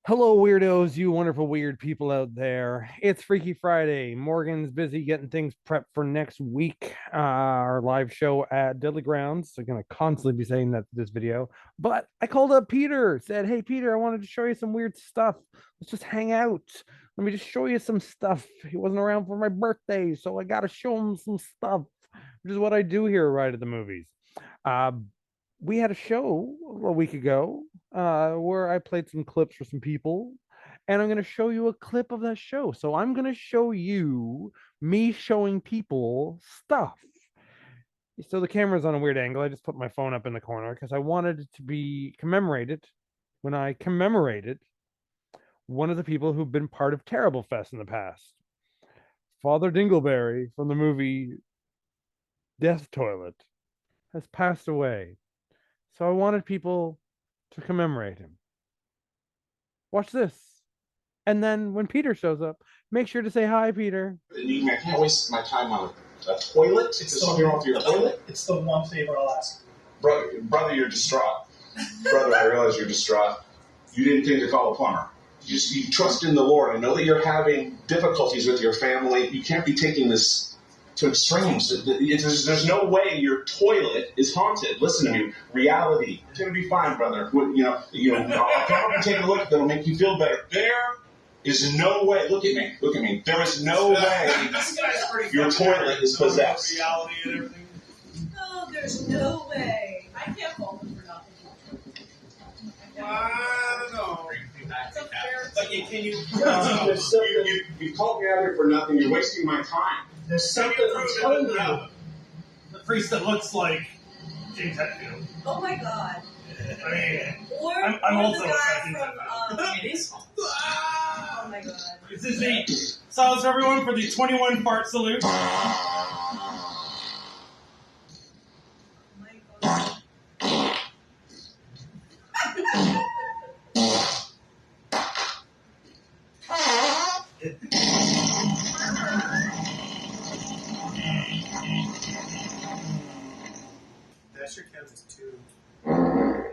Hello, weirdos, you wonderful weird people out there. It's Freaky Friday. Morgan's busy getting things prepped for next week, our live show at Deadly Grounds. I'm going to constantly be saying that this video. But I called up Peter, said, "Hey, Peter, I wanted to show you some weird stuff. Let's just hang out. Let me just show you some stuff." He wasn't around for my birthday, so I got to show him some stuff, which is what I do here right at the movies. Uh, we had a show a week ago where I played some clips for some people, and I'm going to show you a clip of that show. So I'm going to show you me showing people stuff. So the camera's on a weird angle. I just put my phone up in the corner because I wanted it to be commemorated when I commemorated one of the people who've been part of Terrible Fest in the past. Father Dingleberry from the movie Death Toilet has passed away. So I wanted people to commemorate him. Watch this. And then when Peter shows up, make sure to say hi, Peter. I can't waste my time on a toilet. It's something wrong with your toilet? It's the one favor I'll ask. Brother, you're distraught. Brother, I realize you're distraught. You didn't think to call a plumber. You trust in the Lord. I know that you're having difficulties with your family. You can't be taking this to extremes. There's no way your toilet is haunted. Listen to me. Reality. It's going to be fine, brother. I'll come up and take a look. That'll make you feel better. There is no way. Look at me. Look at me. There is no way your toilet is possessed. Reality and everything. No, there's no way. I can't fall for nothing. I don't know. That's a fair. But can you? You called me out here for nothing. You're wasting my time. There's something I'm telling you. The priest that looks like James Hetfield. Oh my god. I mean, Or, I'm or also the guy expecting from that. it is. Oh my god. This is the silence for everyone for the 21 fart salute. Oh my god. That's your Kansas too. And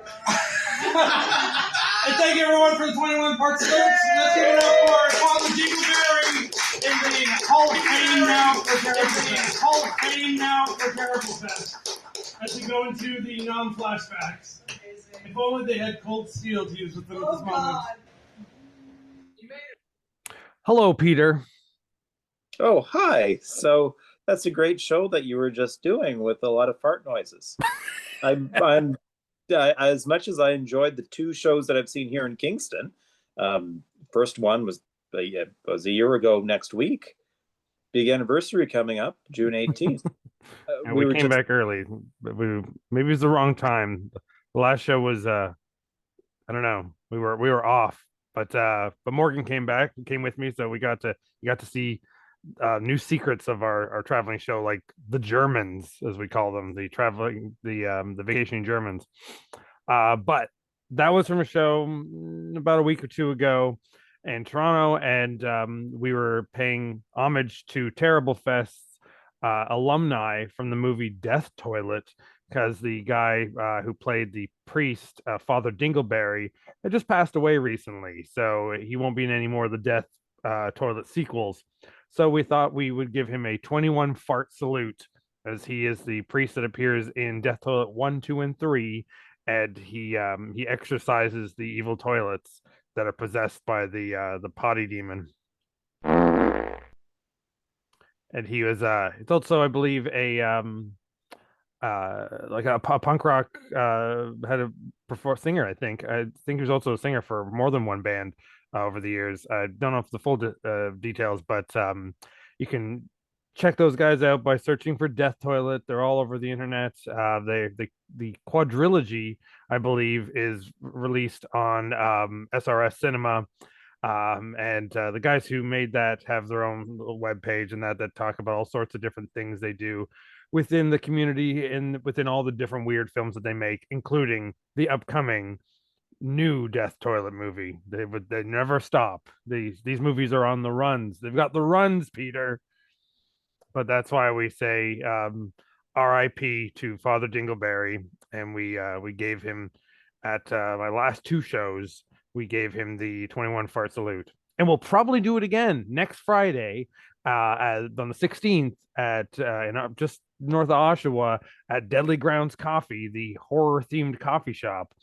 thank you everyone for the 21 part salutes. Let's give it up for Father Dingleberry in the Hall of Fame now for Terrible Fest. As we go into the non-flashbacks. Amazing. If only they had cold steel to use with them at this Oh moment. god. Hello, Peter. Oh, hi. So that's a great show that you were just doing with a lot of fart noises. I'm as much as I enjoyed the two shows that I've seen here in Kingston. First one was a year ago next week. Big anniversary coming up, June 18th. We came back early, but maybe it was the wrong time. The last show was I don't know. We were off, but Morgan came with me, so we got to see new secrets of our traveling show, like the Germans, as we call them, the vacationing Germans. But that was from a show about a week or two ago in Toronto, and we were paying homage to Terrible Fest's alumni from the movie Death Toilet, because the guy who played the priest, Father Dingleberry, had just passed away recently, so he won't be in any more of the Death Toilet sequels. So we thought we would give him a 21 fart salute, as he is the priest that appears in Death Toilet 1, 2, and 3, and he exorcises the evil toilets that are possessed by the potty demon. And he was it's also, I believe, a like a punk rock had a singer. I think he was also a singer for more than one band over the years. I don't know if the full details, but you can check those guys out by searching for Death Toilet. They're all over the internet. The quadrilogy, I believe, is released on SRS Cinema. And the guys who made that have their own web page and that talk about all sorts of different things they do within the community and within all the different weird films that they make, including the upcoming new Death Toilet movie. They never stop. These movies are on the runs. They've got the runs, Peter. But that's why we say R.I.P. to Father Dingleberry, and we gave him at my last two shows we gave him the 21 fart salute. And we'll probably do it again next Friday, on the 16th just north of Oshawa at Deadly Grounds Coffee, the horror themed coffee shop.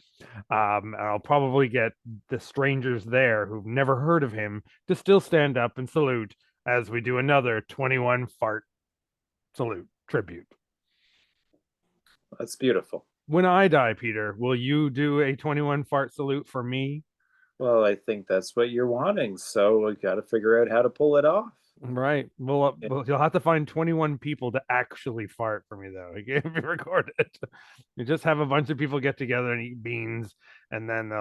And I'll probably get the strangers there who've never heard of him to still stand up and salute as we do another 21 fart salute tribute. That's beautiful. When I die, Peter, will you do a 21 fart salute for me? Well, I think that's what you're wanting, so we got to figure out how to pull it off. Right. Well, you'll have to find 21 people to actually fart for me, though. It can't be recorded. You just have a bunch of people get together and eat beans, and then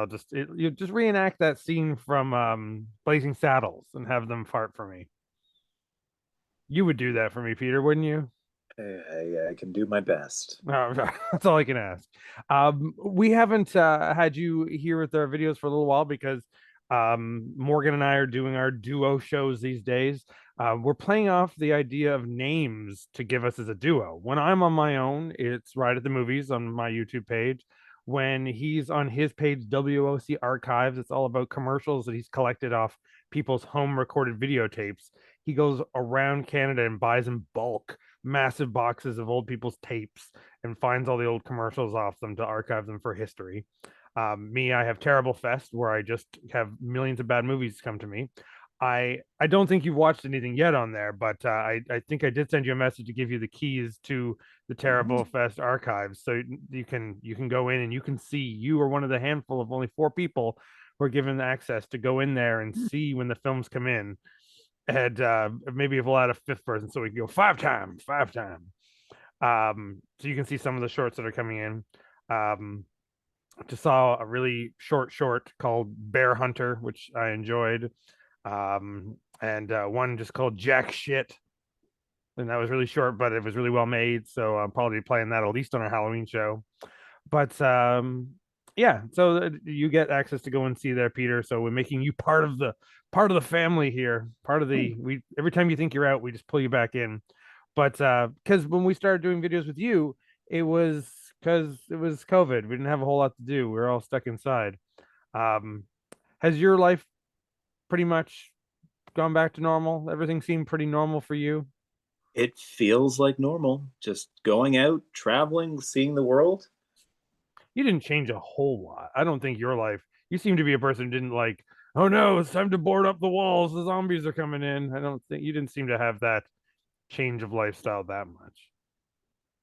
you just reenact that scene from Blazing Saddles and have them fart for me. You would do that for me, Peter, wouldn't you? I can do my best. Oh, that's all I can ask. We haven't had you here with our videos for a little while because Morgan and I are doing our duo shows these days. We're playing off the idea of names to give us as a duo. When I'm on my own, it's Right at the Movies on my YouTube page. When he's on his page, WOC Archives, it's all about commercials that he's collected off people's home recorded videotapes. He goes around Canada and buys in bulk massive boxes of old people's tapes and finds all the old commercials off them to archive them for history. Me, I have Terrible Fest, where I just have millions of bad movies come to me. I don't think you've watched anything yet on there, but I think I did send you a message to give you the keys to the Terrible Fest archives, so you can go in and you can see. You are one of the handful of only 4 people who are given access to go in there and see when the films come in. And maybe if we'll add a 5th person, so we can go 5 times. So you can see some of the shorts that are coming in. Just saw a really short called Bear Hunter, which I enjoyed. And one just called Jack Shit, and that was really short, but it was really well made. So I'll probably be playing that at least on our Halloween show. But yeah, so you get access to go and see there, Peter. So we're making you part of the family here. Part of the every time you think you're out, we just pull you back in. But because when we started doing videos with you, it was because it was COVID. We didn't have a whole lot to do. We were all stuck inside. Has your life pretty much gone back to normal? Everything seemed pretty normal for you? It feels like normal. Just going out, traveling, seeing the world. You didn't change a whole lot. I don't think your life. You seem to be a person who didn't like, oh no, it's time to board up the walls. The zombies are coming in. I don't think you didn't seem to have that change of lifestyle that much.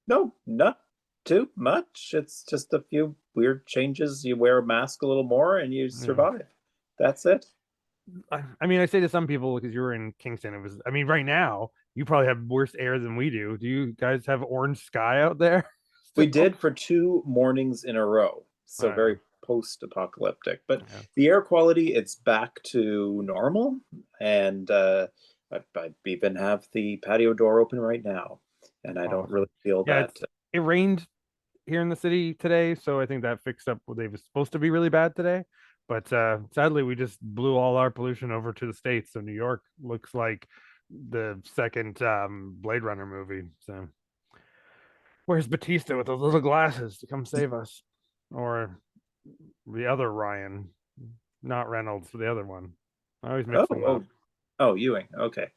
No, not too much. It's just a few weird changes. You wear a mask a little more and you survive. That's it. I mean, I say to some people because you were in Kingston, it was. I mean, right now you probably have worse air than we do. Do you guys have orange sky out there? We did for 2 mornings in a row. So very post-apocalyptic. But the air quality, it's back to normal. And I even have the patio door open right now. And I don't really feel that. It rained here in the city today, so I think that fixed up what they were supposed to be really bad today. But sadly, we just blew all our pollution over to the States. So New York looks like the second Blade Runner movie. So where's Batista with those little glasses to come save us? Or the other Ryan, not Reynolds, the other one. I always mix them up. Oh, Ewing. Okay.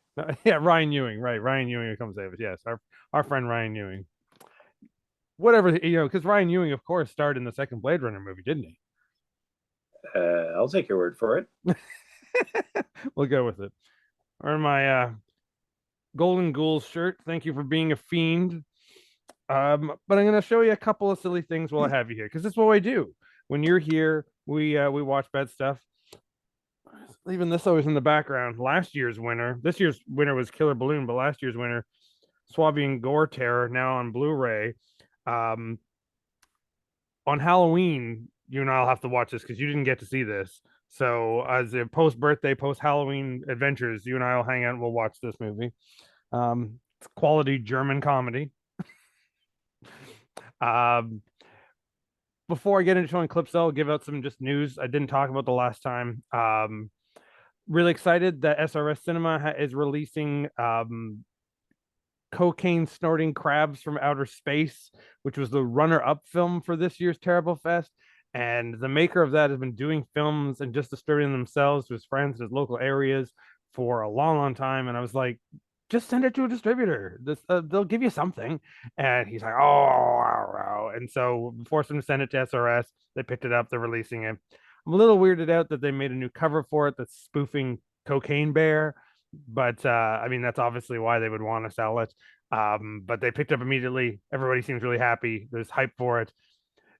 Yeah, Ryan Ewing. Right, Ryan Ewing will come save us. Yes, our friend Ryan Ewing. Whatever, because Ryan Ewing, of course, starred in the second Blade Runner movie, didn't he? I'll take your word for it. We'll go with it. Or my Golden Ghouls shirt. Thank you for being a fiend. But I'm going to show you a couple of silly things while I have you here, because this is what I do. When you're here, we watch bad stuff. Leaving this always in the background. Last year's winner. This year's winner was Killer Balloon, but last year's winner, Swabian Gore Terror, now on Blu-ray. On Halloween, you and I'll have to watch this because you didn't get to see this. So as a post-birthday, post-Halloween adventures, you and I will hang out and we'll watch this movie. It's quality German comedy. Before I get into showing clips, I'll give out some just news I didn't talk about the last time. Really excited that SRS Cinema is releasing Cocaine Snorting Crabs from Outer Space, which was the runner-up film for this year's Terrible Fest. And the maker of that has been doing films and just distributing themselves to his friends in his local areas for a long, long time. And I was like, just send it to a distributor. They'll give you something. And he's like, oh. And so forced him to send it to SRS. They picked it up. They're releasing it. I'm a little weirded out that they made a new cover for it that's spoofing Cocaine Bear. But I mean, that's obviously why they would want to sell it. But they picked it up immediately. Everybody seems really happy. There's hype for it.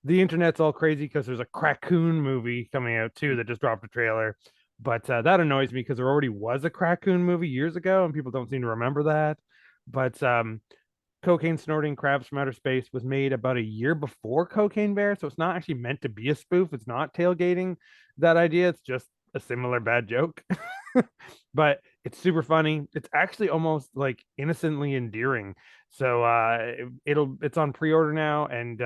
The internet's all crazy because there's a Crackoon movie coming out too that just dropped a trailer. But that annoys me because there already was a Crackoon movie years ago and people don't seem to remember that. But Cocaine Snorting Crabs from Outer Space was made about a year before Cocaine Bear. So it's not actually meant to be a spoof. It's not tailgating that idea. It's just a similar bad joke. But it's super funny. It's actually almost like innocently endearing. So it's on pre-order now, and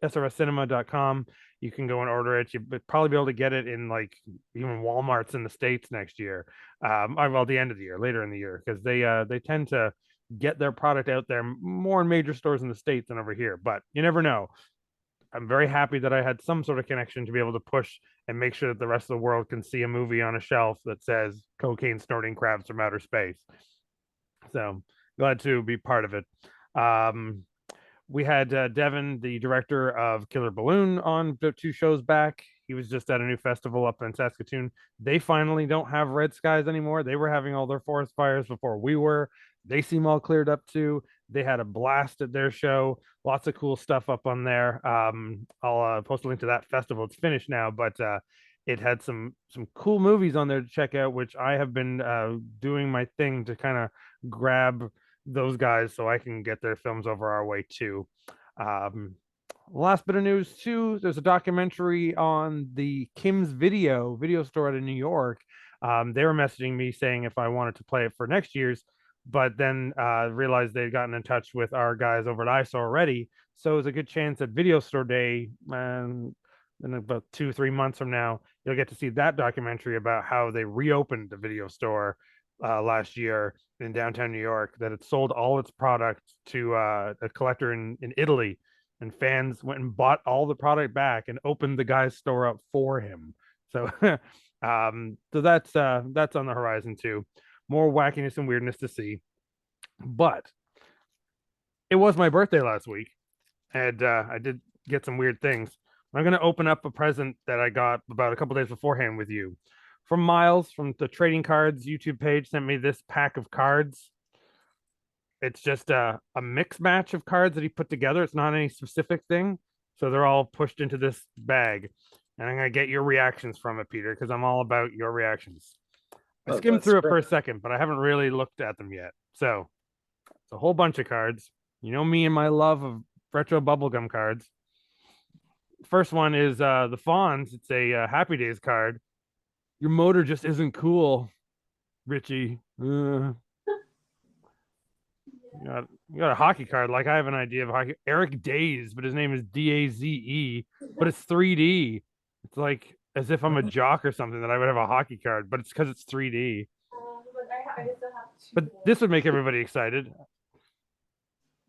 srscinema.com. You can go and order it. You'll probably be able to get it in like even Walmart's in the States next year. Well, the end of the year, later in the year, because they tend to get their product out there more in major stores in the States than over here. But you never know. I'm very happy that I had some sort of connection to be able to push and make sure that the rest of the world can see a movie on a shelf that says Cocaine Snorting Crabs from Outer Space. So glad to be part of it. We had Devin, the director of Killer Balloon, on 2 shows back. He was just at a new festival up in Saskatoon. They finally don't have red skies anymore. They were having all their forest fires before we were. They seem all cleared up too. They had a blast at their show. Lots of cool stuff up on there. I'll post a link to that festival. It's finished now, but it had some cool movies on there to check out, which I have been doing my thing to kind of grab those guys so I can get their films over our way too. Last bit of news too, there's a documentary on the Kim's video store out in New York. They were messaging me saying if I wanted to play it for next year's, but then realized they'd gotten in touch with our guys over at ISO already. So it's a good chance at Video Store Day, in about 2-3 months from now, you'll get to see that documentary about how they reopened the video store last year in downtown New York, that it sold all its product to a collector in Italy, and fans went and bought all the product back and opened the guy's store up for him. So so that's on the horizon too. More wackiness and weirdness to see. But it was my birthday last week, and I did get some weird things. I'm going to open up a present that I got about a couple days beforehand with you. From Miles from the Trading Cards YouTube page, sent me this pack of cards. It's just a mix match of cards that he put together. It's not any specific thing. So they're all pushed into this bag. And I'm going to get your reactions from it, Peter, because I'm all about your reactions. I skimmed through it for a second, but I haven't really looked at them yet. So it's a whole bunch of cards. You know me and my love of retro bubblegum cards. First one is the Fonz. It's a Happy Days card. Your motor just isn't cool, Richie. You got a hockey card. Like I have an idea of hockey. Eric Daze, but his name is Daze, but it's 3D. It's like as if I'm a jock or something that I would have a hockey card, but it's because it's 3D. But this would make everybody excited.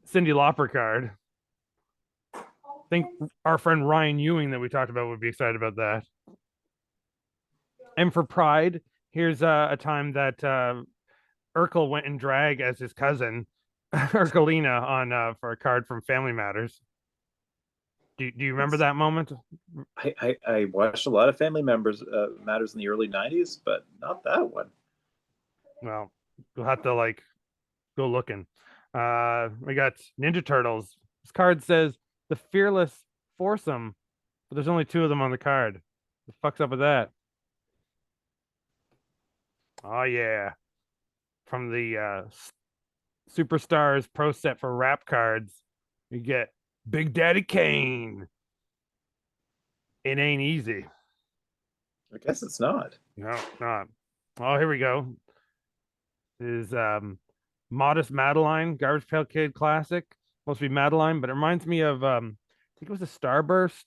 Cyndi Lauper card. I think our friend Ryan Ewing that we talked about would be excited about that. And for Pride, here's a time that Urkel went in drag as his cousin, Urkelina, on for a card from Family Matters. Do you remember that moment? I watched a lot of Family Matters in the early 90s, but not that one. Well, you'll have to go looking. We got Ninja Turtles. This card says the Fearless Foursome, but there's only 2 of them on the card. What the fuck's up with that? Oh yeah, from the Superstars Pro Set for Rap cards, you get Big Daddy Kane. It ain't easy. I guess it's not. No, not. Oh, here we go. This is Modest Madeline, Garbage Pail Kid classic. Supposed to be Madeline, but it reminds me of I think it was the Starburst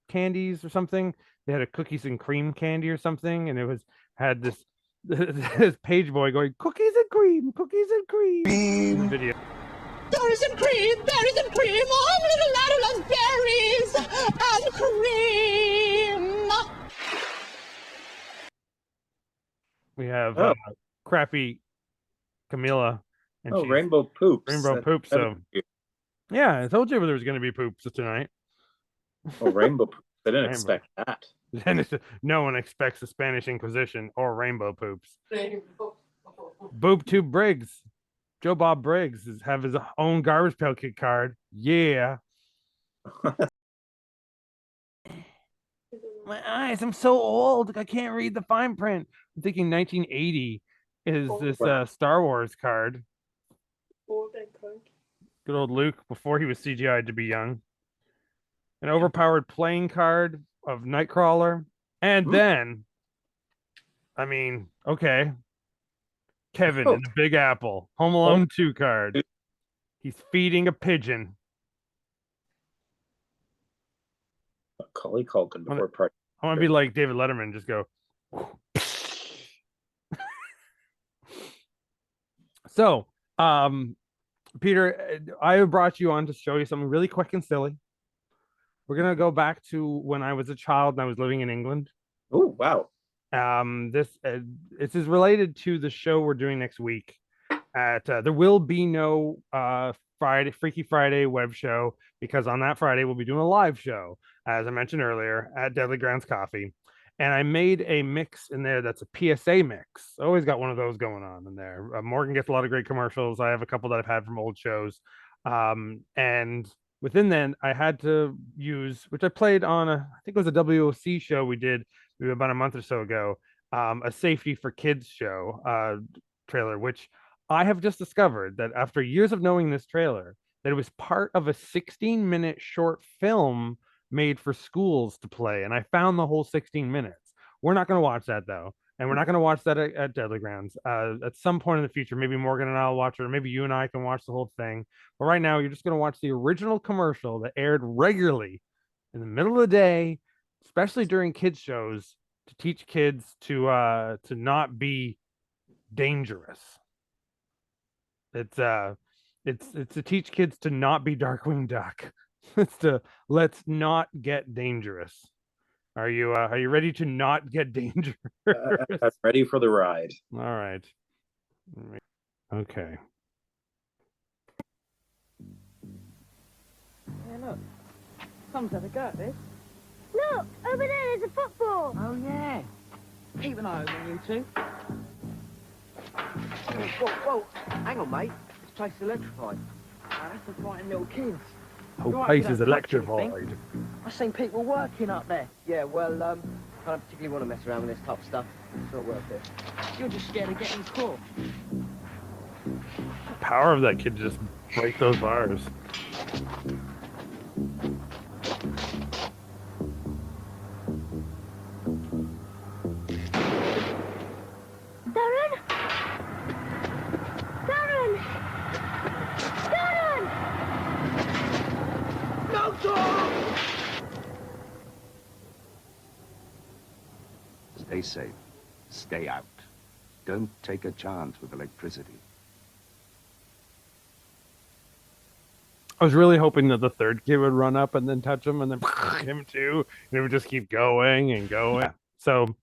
candies or something. They had a cookies and cream candy or something, and it had this page boy going cookies and cream in the video. Berries and cream, oh little lad who loves berries and cream. We have Oh. crappy Camilla, and Oh, she's rainbow poops. rainbow poop. So yeah, I told you there was going to be poops tonight. Oh, rainbow poops. I didn't Rainbow. expect that. No one expects the Spanish Inquisition or rainbow poops. Boob Tube Briggs, Joe Bob Briggs, have his own garbage pail kick card. Yeah. My eyes, I'm so old. I can't read the fine print. I'm thinking 1980 is this Star Wars card. Good old Luke before he was CGI'd to be young. An overpowered playing card of Nightcrawler. And then, I mean, okay. Kevin in the Big Apple. Home Alone 2 card. He's feeding a pigeon. Macaulay Culkin before part. I want to be like David Letterman, just go. So, Peter, I brought you on to show you something really quick and silly. We're gonna go back to when I was a child and I was living in England. Oh, wow. This is related to the show we're doing next week. There will be no Freaky Friday web show because on that Friday we'll be doing a live show, as I mentioned earlier, at Deadly Grounds Coffee. And I made a mix in there that's a PSA mix. Always got one of those going on in there. Morgan gets a lot of great commercials. I have a couple that I've had from old shows. And within then, I had to use, which I played on I think it was a WOC show we did maybe about a month or so ago, a Safety for Kids show trailer, which I have just discovered that after years of knowing this trailer, that it was part of a 16-minute short film made for schools to play. And I found the whole 16 minutes. We're not going to watch that though. And we're not going to watch that at Deadly Grounds. At some point in the future, maybe Morgan and I'll watch it, or maybe you and I can watch the whole thing. But right now, you're just going to watch the original commercial that aired regularly in the middle of the day, especially during kids shows, to teach kids to not be dangerous. It's to teach kids to not be Darkwing Duck. It's to let's not get dangerous. Are you ready to not get dangerous? I'm ready for the ride. All right. Okay. Yeah, look. Tom's had a go at this. Look, over there, there's a football. Oh, yeah. Keep an eye on you two. Whoa, hang on, mate. This place is electrified. That's for frightened little kids. Whole place is electrified. I've seen people working up there. Yeah, well, I don't particularly want to mess around with this type of stuff. It's not worth it. You're just scared of getting caught. The power of that kid to just break those bars. Darren! Darren! Darren! No, Tom! Stay safe. Stay out. Don't take a chance with electricity. I was really hoping that the third kid would run up and then touch him, and then him too, and it would just keep going and going. So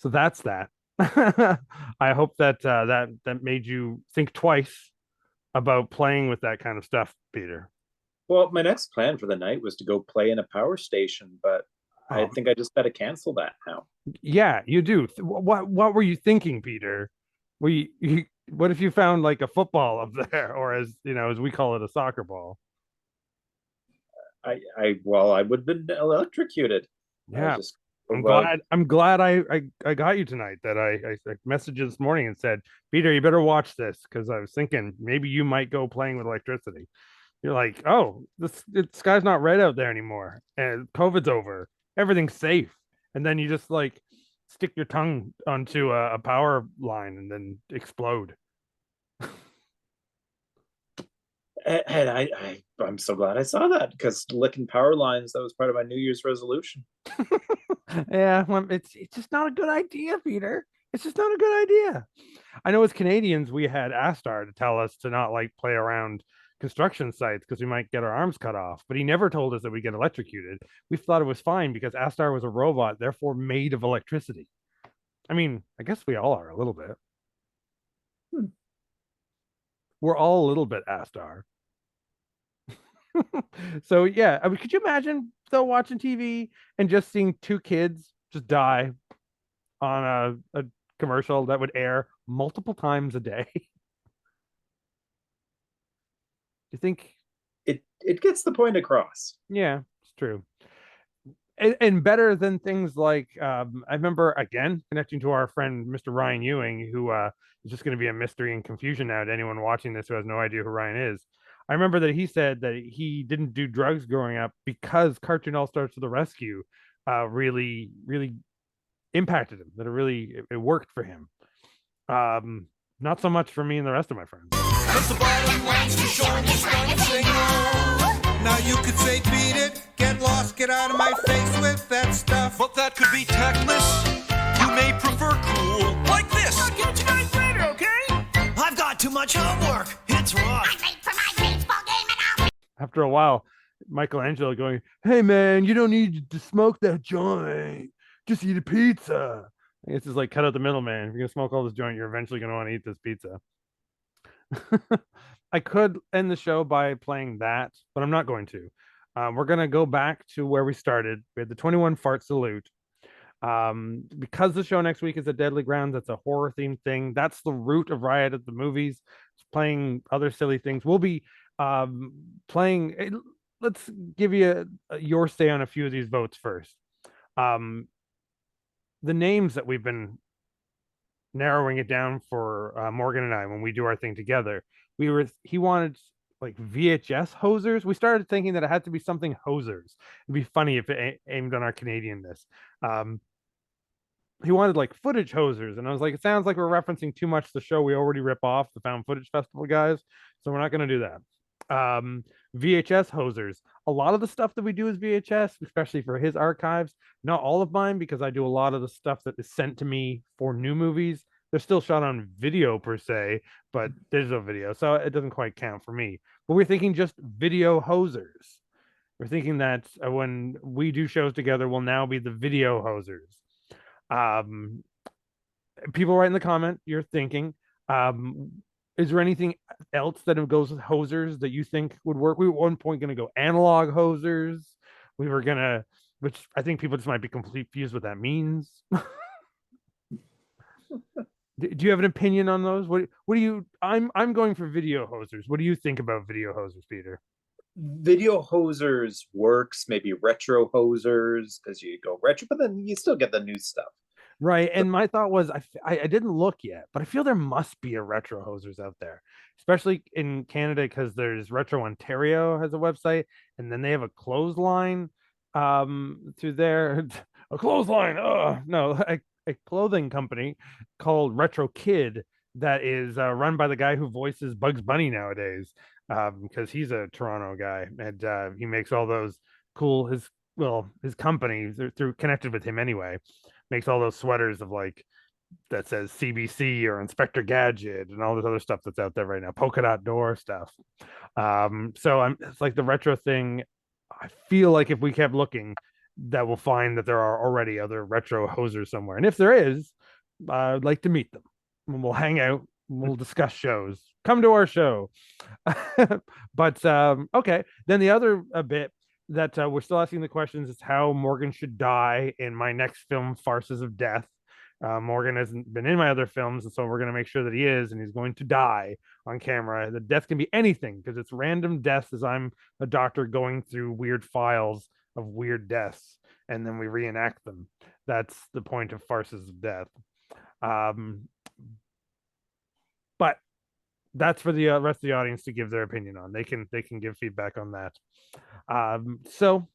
that's that. I hope that that made you think twice about playing with that kind of stuff, Peter. Well, my next plan for the night was to go play in a power station, but I think I just got to cancel that now. Yeah, you do. What were you thinking, Peter? What if you found like a football up there, or as we call it, a soccer ball? I would have been electrocuted. Yeah. I'm glad I got you tonight. That I messaged you this morning and said, Peter, you better watch this, because I was thinking maybe you might go playing with electricity. You're like, oh, the sky's not red out there anymore, and COVID's over, everything's safe, and then you just like stick your tongue onto a power line and then explode. And I'm so glad I saw that, because licking power lines, that was part of my New Year's resolution. Yeah, well, it's just not a good idea, Peter. It's just not a good idea. I know as Canadians, we had Astar to tell us to not like play around construction sites because we might get our arms cut off, but he never told us that we get electrocuted. We thought it was fine because Astar was a robot, therefore made of electricity. I mean, I guess we all are a little bit. Hmm. We're all a little bit Astar. So yeah, I mean, could you imagine though watching TV and just seeing two kids just die on a commercial that would air multiple times a day? Do you think? It gets the point across. Yeah, it's true. And better than things like I remember again connecting to our friend Mr. Ryan Ewing, who is just going to be a mystery and confusion now to anyone watching this who has no idea who Ryan is. I remember that he said that he didn't do drugs growing up because Cartoon All Stars to the Rescue really impacted him. That it worked for him. Not so much for me and the rest of my friends. Now you could say beat it, get lost, get out of my face with that stuff. But that could be tactless. You may prefer cool, like this. I'll catch you guys later, okay? I've got too much homework. It's rough. I'm late for my baseball game and I'll After a while, Michelangelo going, "Hey man, you don't need to smoke that joint. Just eat a pizza." I guess it's like cut out the middleman. If you're gonna smoke all this joint, you're eventually gonna want to eat this pizza. I could end the show by playing that, but I'm not going to. We're gonna go back to where we started. We had the 21 fart salute. Because the show next week is at Deadly Grounds, that's a horror themed thing. That's the root of Riot at the Movies. It's playing other silly things. We'll be playing. Let's give you your say on a few of these votes first. The names that we've been narrowing it down for Morgan and I when we do our thing together. He wanted like VHS hosers. We started thinking that it had to be something hosers. It'd be funny if it aimed on our Canadianness. He wanted like footage hosers, and I was like, it sounds like we're referencing too much the show we already rip off, the Found Footage Festival guys. So we're not going to do that. VHS hosers. A lot of the stuff that we do is VHS, especially for his archives. Not all of mine, because I do a lot of the stuff that is sent to me for new movies. They're still shot on video per se, but digital video, so it doesn't quite count for me. But we're thinking just video hosers. We're thinking that when we do shows together, we'll now be the video hosers. People write in the comment, you're thinking. Is there anything else that goes with hosers that you think would work? We were at one point going to go analog hosers. We were going to, which I think people just might be completely confused what that means. Do you have an opinion on those? What do you? I'm going for video hosers. What do you think about video hosers, Peter? Video hosers works, maybe retro hosers, because you go retro, but then you still get the new stuff. Right. And my thought was, I didn't look yet, but I feel there must be a retro hosers out there, especially in Canada, because there's Retro Ontario has a website, and then they have a clothesline through there. A clothesline. Oh, no, a clothing company called Retro Kid that is run by the guy who voices Bugs Bunny nowadays, because he's a Toronto guy, and he makes all those cool, his company through connected with him anyway, makes all those sweaters of like that says CBC or Inspector Gadget and all this other stuff that's out there right now, polka dot door stuff. So it's like the retro thing. I feel like if we kept looking, that we'll find that there are already other retro hosers somewhere. And if there is, I'd like to meet them. We'll hang out. We'll discuss shows. Come to our show. But okay. Then the other bit that we're still asking the questions is how Morgan should die in my next film, Farces of Death. Morgan hasn't been in my other films, and so we're going to make sure that he is, and he's going to die on camera. The death can be anything, because it's random deaths as I'm a doctor going through weird files of weird deaths, and then we reenact them. That's the point of Farces of Death. But that's for the rest of the audience to give their opinion on. They can give feedback on that. So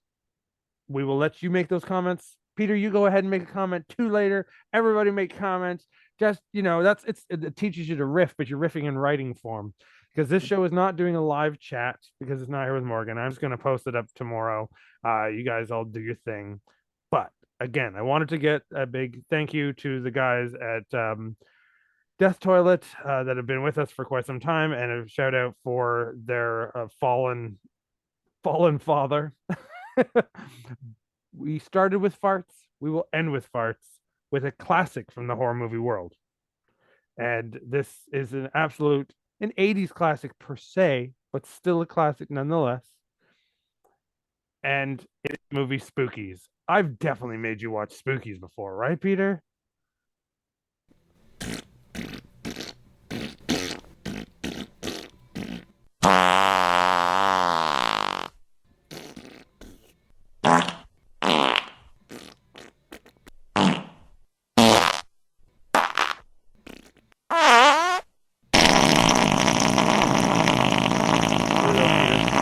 we will let you make those comments. Peter, you go ahead and make a comment too later. Everybody make comments. Just, it teaches you to riff, but you're riffing in writing form, because this show is not doing a live chat because it's not here with Morgan. I'm just going to post it up tomorrow. You guys all do your thing. But again, I wanted to get a big thank you to the guys at Death Toilet that have been with us for quite some time, and a shout out for their fallen father. We started with farts. We will end with farts. with a classic from the horror movie world. And this is an 80s classic per se, but still a classic nonetheless. And it's the movie Spookies. I've definitely made you watch Spookies before, right, Peter?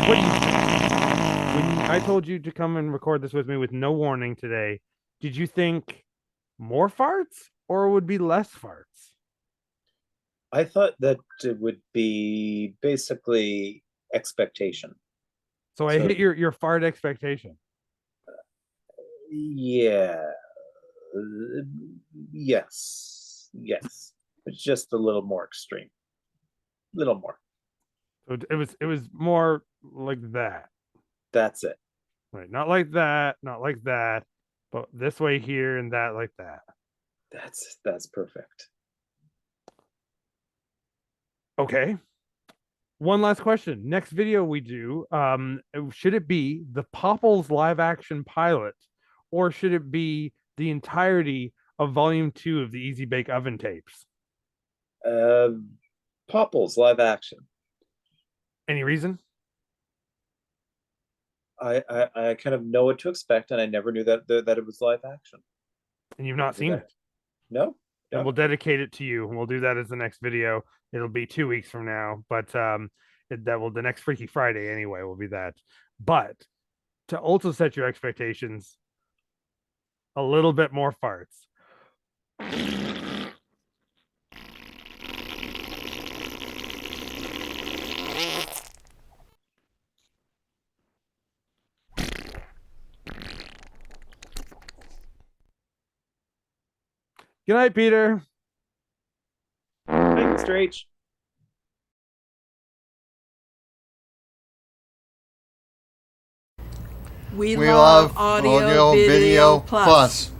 What do you think? When I told you to come and record this with me with no warning today, did you think more farts or would be less farts? I thought that it would be basically expectation. So I hit your fart expectation. Yeah. Yes. It's just a little more extreme. Little more. So it was more like that. That's it. Right. Not like that, but this way here and that like that. That's perfect. Okay. One last question. Next video we do, should it be the Popples live action pilot, or should it be the entirety of volume 2 of the Easy Bake Oven tapes? Popples live action. Any reason? I kind of know what to expect, and I never knew that it was live action. And you've not seen it? No. And we'll dedicate it to you, and we'll do that as the next video. It'll be 2 weeks from now, but the next Freaky Friday anyway will be that. But to also set your expectations, a little bit more farts. Good night, Peter. Thanks, Mr. H. We love Audio Video Plus.